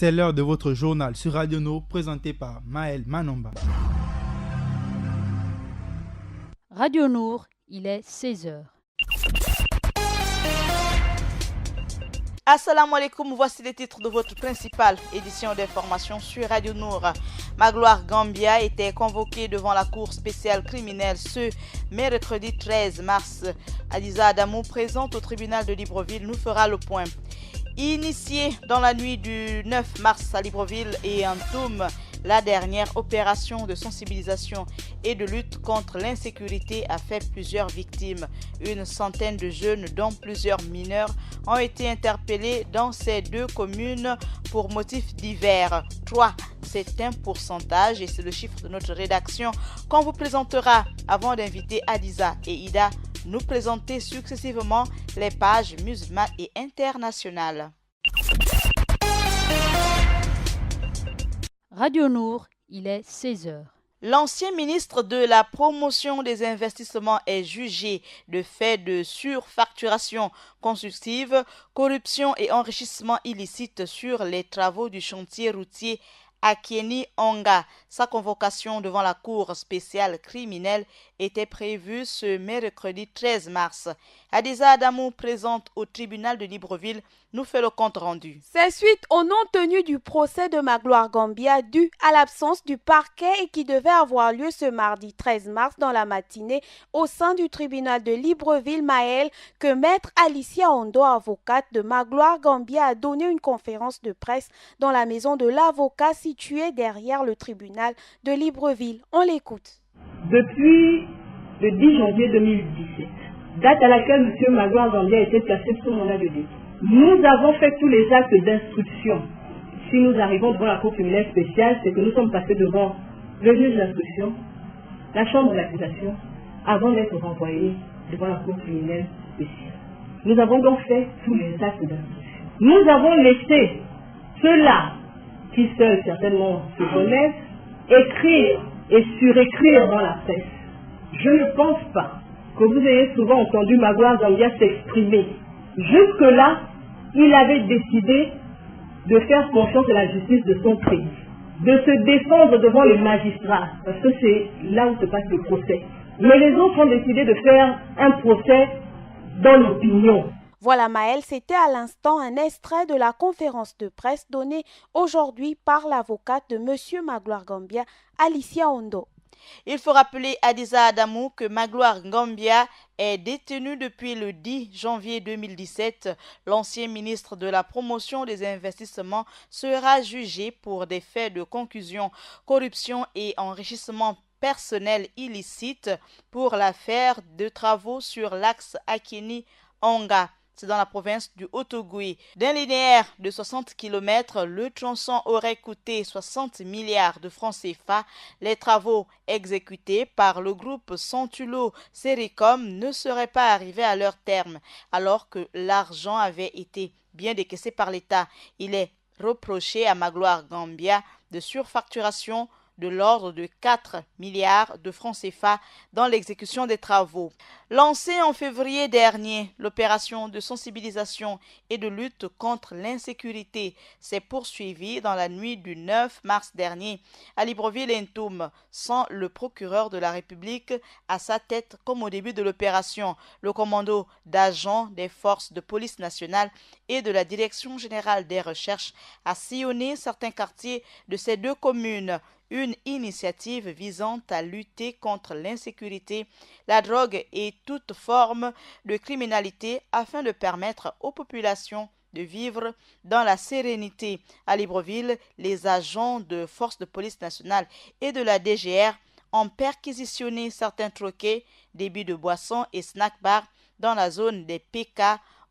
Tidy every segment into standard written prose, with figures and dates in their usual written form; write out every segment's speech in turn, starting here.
C'est l'heure de votre journal sur Radio Nord présenté par Maël Manomba. Radio Nour, il est 16h. Assalamu alaikum, voici les titres de votre principale édition d'information sur Radio Nour. Magloire Gambia était convoquée devant la Cour spéciale criminelle ce mercredi 13 mars. Adiza Adamou, présente au tribunal de Libreville, nous fera le point. Initiée dans la nuit du 9 mars à Libreville et en Toum, la dernière opération de sensibilisation et de lutte contre l'insécurité a fait plusieurs victimes. Une centaine de jeunes, dont plusieurs mineurs, ont été interpellés dans ces deux communes pour motifs divers. 3, c'est un pourcentage et c'est le chiffre de notre rédaction qu'on vous présentera avant d'inviter Adiza et Ida nous présenter successivement les pages musulmanes et internationales. Radio Nour, il est 16h. L'ancien ministre de la promotion des investissements est jugé de fait de surfacturation consultive, corruption et enrichissement illicite sur les travaux du chantier routier Akieni Onga. Sa convocation devant la Cour spéciale criminelle était prévue ce mercredi 13 mars. Adiza Adamou, présente au tribunal de Libreville, nous fait le compte rendu. C'est suite au non-tenu du procès de Magloire Gambia dû à l'absence du parquet et qui devait avoir lieu ce mardi 13 mars dans la matinée au sein du tribunal de Libreville-Maël que maître Alicia Ondo, avocate de Magloire Gambia, a donné une conférence de presse dans la maison de l'avocat située derrière le tribunal de Libreville. On l'écoute. Depuis le 10 janvier 2017, date à laquelle M. Magloire Gambia a été placé sous mandat de dépôt, nous avons fait tous les actes d'instruction. Si nous arrivons devant la Cour criminelle spéciale, c'est que nous sommes passés devant le juge d'instruction, la chambre d'accusation, avant d'être renvoyés devant la Cour criminelle spéciale. Nous avons donc fait tous les actes d'instruction. Nous avons laissé ceux-là, qui seuls certainement se connaissent, écrire et surécrire dans la presse. Je ne pense pas que vous ayez souvent entendu Magloire Gambia s'exprimer. Jusque-là, il avait décidé de faire confiance à la justice de son pays, de se défendre devant les magistrats, parce que c'est là où se passe le procès. Mais les autres ont décidé de faire un procès dans l'opinion. Voilà Maël, c'était à l'instant un extrait de la conférence de presse donnée aujourd'hui par l'avocate de M. Magloire Gambia, Alicia Ondo. Il faut rappeler à Adiza Adamou que Magloire Gambia est détenu depuis le 10 janvier 2017. L'ancien ministre de la promotion des investissements sera jugé pour des faits de concussion, corruption et enrichissement personnel illicite pour l'affaire de travaux sur l'axe Akieni-Onga. C'est dans la province du Haut-Ogooué. D'un linéaire de 60 km, le tronçon aurait coûté 60 milliards de francs CFA. Les travaux exécutés par le groupe Santulo Sericom ne seraient pas arrivés à leur terme, alors que l'argent avait été bien décaissé par l'État. Il est reproché à Magloire Gambia de surfacturation de l'ordre de 4 milliards de francs CFA dans l'exécution des travaux. Lancée en février dernier, l'opération de sensibilisation et de lutte contre l'insécurité s'est poursuivie dans la nuit du 9 mars dernier à Libreville et Ntoum, sans le procureur de la République à sa tête comme au début de l'opération. Le commando d'agents des forces de police nationale et de la Direction générale des recherches a sillonné certains quartiers de ces deux communes. Une initiative visant à lutter contre l'insécurité, la drogue et toute forme de criminalité afin de permettre aux populations de vivre dans la sérénité. À Libreville, les agents de force de police nationale et de la DGR ont perquisitionné certains troquets, débits de boissons et snack-bars dans la zone des PK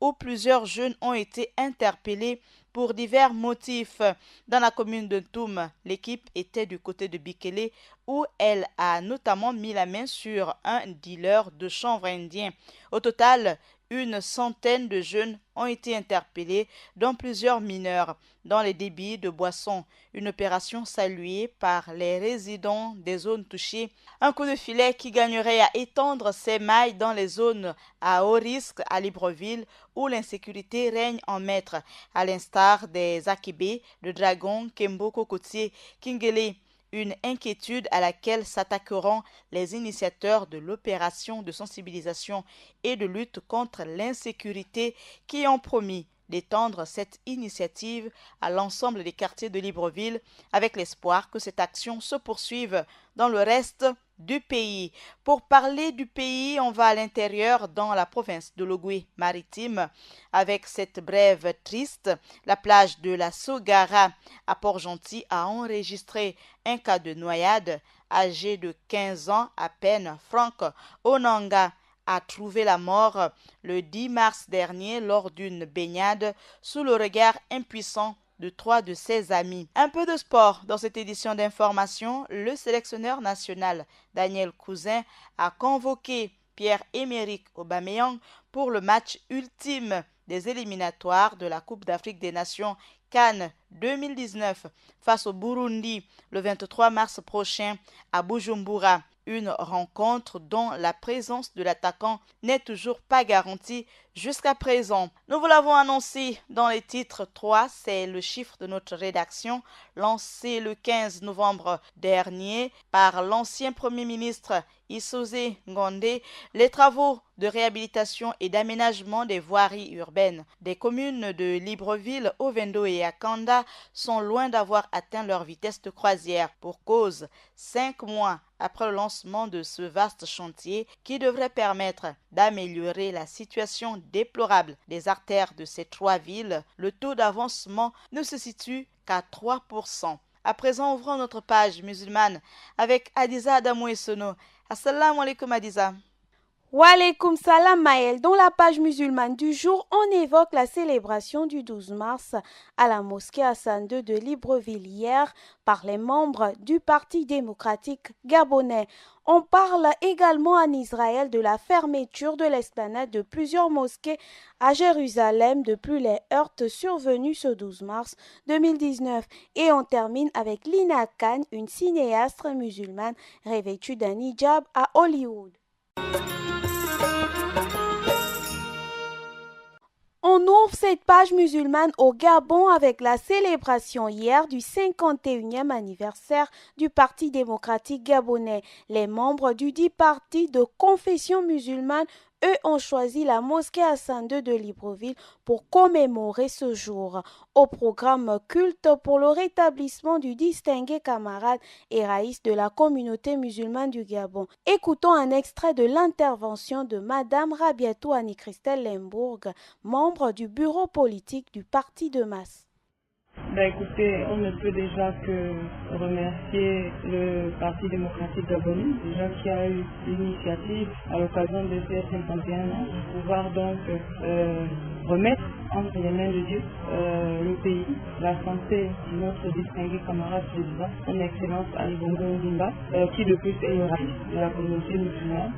où plusieurs jeunes ont été interpellés pour divers motifs. Dans la commune de Toum, l'équipe était du côté de Bikele où elle a notamment mis la main sur un dealer de chanvre indien. Au total, une centaine de jeunes ont été interpellés, dont plusieurs mineurs, dans les débits de boissons. Une opération saluée par les résidents des zones touchées. Un coup de filet qui gagnerait à étendre ses mailles dans les zones à haut risque à Libreville, où l'insécurité règne en maître, à l'instar des Akébé, de Dragon, Kembo, Cocotier, Kingele. Une inquiétude à laquelle s'attaqueront les initiateurs de l'opération de sensibilisation et de lutte contre l'insécurité qui ont promis d'étendre cette initiative à l'ensemble des quartiers de Libreville avec l'espoir que cette action se poursuive dans le reste du pays. Pour parler du pays, on va à l'intérieur dans la province de l'Ogooué-Maritime avec cette brève triste. La plage de la Sogara à Port-Gentil a enregistré un cas de noyade. Âgé de 15 ans à peine, Franck Onanga a trouvé la mort le 10 mars dernier lors d'une baignade sous le regard impuissant de 3 de ses amis. Un peu de sport dans cette édition d'information. Le sélectionneur national Daniel Cousin a convoqué Pierre-Emerick Aubameyang pour le match ultime des éliminatoires de la Coupe d'Afrique des Nations CAN 2019 face au Burundi le 23 mars prochain à Bujumbura. Une rencontre dont la présence de l'attaquant n'est toujours pas garantie jusqu'à présent. Nous vous l'avons annoncé dans les titres 3, c'est le chiffre de notre rédaction, lancé le 15 novembre dernier par l'ancien Premier ministre Issoze Ngondé. Les travaux de réhabilitation et d'aménagement des voiries urbaines des communes de Libreville, Ovendo et Akanda sont loin d'avoir atteint leur vitesse de croisière. Pour cause, 5 mois après le lancement de ce vaste chantier qui devrait permettre d'améliorer la situation déplorable des artères de ces 3 villes, le taux d'avancement ne se situe qu'à 3%. À présent, ouvrons notre page musulmane avec Adiza Adamou Essono. Assalamu alaikum Adiza. Wa alaikum salam Maël. Dans la page musulmane du jour, on évoque la célébration du 12 mars à la mosquée Hassan II de Libreville hier par les membres du Parti démocratique gabonais. On parle également en Israël de la fermeture de l'esplanade de plusieurs mosquées à Jérusalem depuis les heurts survenus ce 12 mars 2019. Et on termine avec Lina Khan, une cinéaste musulmane revêtue d'un hijab à Hollywood. On ouvre cette page musulmane au Gabon avec la célébration hier du 51e anniversaire du Parti démocratique gabonais. Les membres du dit parti de confession musulmane, eux, ont choisi la mosquée Hassan II de Libreville pour commémorer ce jour. Au programme culte pour le rétablissement du distingué camarade et raïs de la communauté musulmane du Gabon. Écoutons un extrait de l'intervention de Madame Rabiatou Annie-Christelle Lembourg, membre du bureau politique du Parti de masse. Écoutez, on ne peut déjà que remercier le Parti démocratique gabonais, déjà qui a eu l'initiative à l'occasion de ces 51 ans, de pouvoir donc remettre entre les mains de Dieu le pays, la santé de notre distingué camarade président, son excellence Ali Bongo Ondimba, qui depuis est le raïs de la communauté musulmane.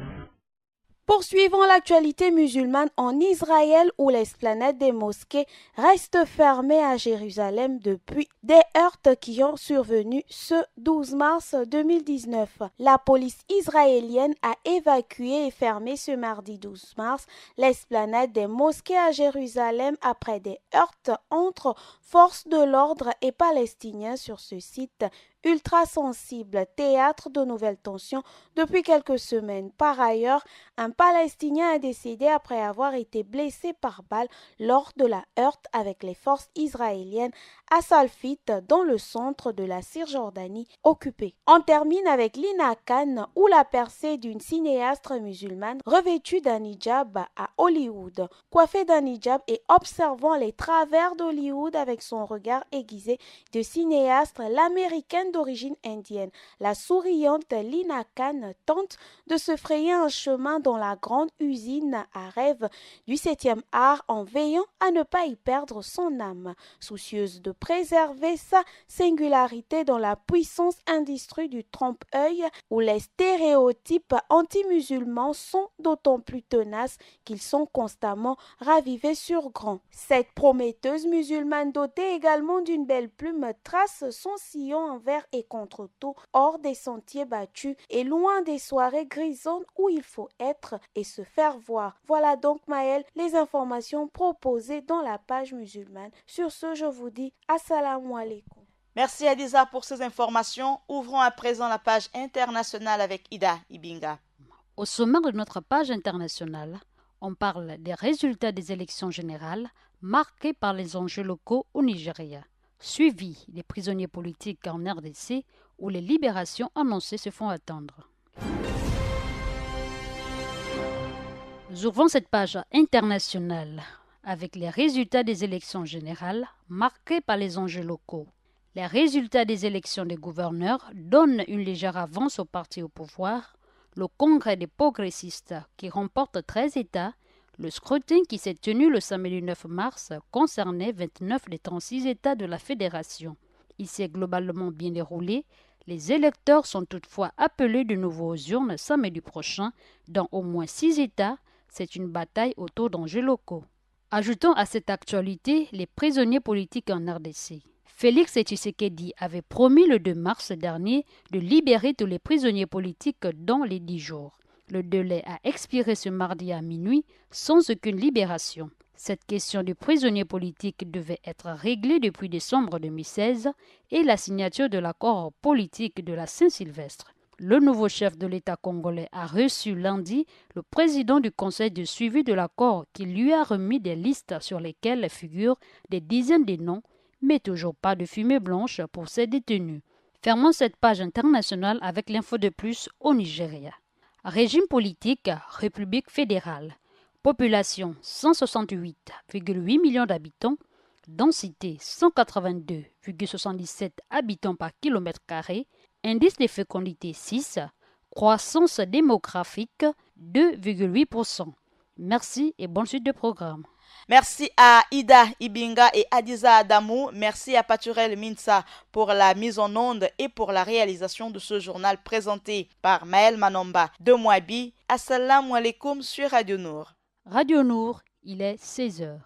Poursuivons l'actualité musulmane en Israël où l'esplanade des mosquées reste fermée à Jérusalem depuis des heurts qui ont survenu ce 12 mars 2019. La police israélienne a évacué et fermé ce mardi 12 mars l'esplanade des mosquées à Jérusalem après des heurts entre forces de l'ordre et Palestiniens sur ce site ultra sensible, théâtre de nouvelles tensions depuis quelques semaines. Par ailleurs, un Palestinien est décédé après avoir été blessé par balle lors de la heurte avec les forces israéliennes à Salfit, dans le centre de la Cisjordanie occupée. On termine avec Lina Khan, où la percée d'une cinéaste musulmane revêtue d'un hijab à Hollywood. Coiffée d'un hijab et observant les travers d'Hollywood avec son regard aiguisé de cinéaste, l'américaine musulmane d'origine indienne. La souriante Lina Khan tente de se frayer un chemin dans la grande usine à rêve du 7e art en veillant à ne pas y perdre son âme. Soucieuse de préserver sa singularité dans la puissance industrie du trompe-œil où les stéréotypes anti-musulmans sont d'autant plus tenaces qu'ils sont constamment ravivés sur grand. Cette prometteuse musulmane dotée également d'une belle plume trace son sillon en vert et contre tout hors des sentiers battus et loin des soirées grisonnes où il faut être et se faire voir. Voilà donc Maël les informations proposées dans la page musulmane. Sur ce, je vous dis assalamu alaikum. Merci Adiza pour ces informations. Ouvrons à présent la page internationale avec Ida Ibinga. Au sommaire de notre page internationale, on parle des résultats des élections générales marqués par les enjeux locaux au Nigeria, suivi des prisonniers politiques en RDC où les libérations annoncées se font attendre. Nous ouvrons cette page internationale avec les résultats des élections générales marqués par les enjeux locaux. Les résultats des élections des gouverneurs donnent une légère avance au parti au pouvoir, le Congrès des progressistes qui remporte 13 États. Le scrutin qui s'est tenu le samedi 9 mars concernait 29 des 36 États de la Fédération. Il s'est globalement bien déroulé. Les électeurs sont toutefois appelés de nouveau aux urnes samedi prochain dans au moins 6 États. C'est une bataille autour d'enjeux locaux. Ajoutons à cette actualité les prisonniers politiques en RDC. Félix Tshisekedi avait promis le 2 mars dernier de libérer tous les prisonniers politiques dans les 10 jours. Le délai a expiré ce mardi à minuit sans aucune libération. Cette question du prisonnier politique devait être réglée depuis décembre 2016 et la signature de l'accord politique de la Saint-Sylvestre. Le nouveau chef de l'État congolais a reçu lundi le président du conseil de suivi de l'accord qui lui a remis des listes sur lesquelles figurent des dizaines de noms, mais toujours pas de fumée blanche pour ces détenus. Fermons cette page internationale avec l'info de plus au Nigeria. Régime politique, République fédérale. Population 168,8 millions d'habitants. Densité 182,77 habitants par kilomètre carré. Indice de fécondité 6. Croissance démographique 2,8%. Merci et bonne suite de programme. Merci à Ida Ibinga et Adiza Adamou. Merci à Paturel Minsa pour la mise en onde et pour la réalisation de ce journal présenté par Maël Manomba de Mouabi. Assalamu alaikum sur Radio Nour. Radio Nour, il est 16h.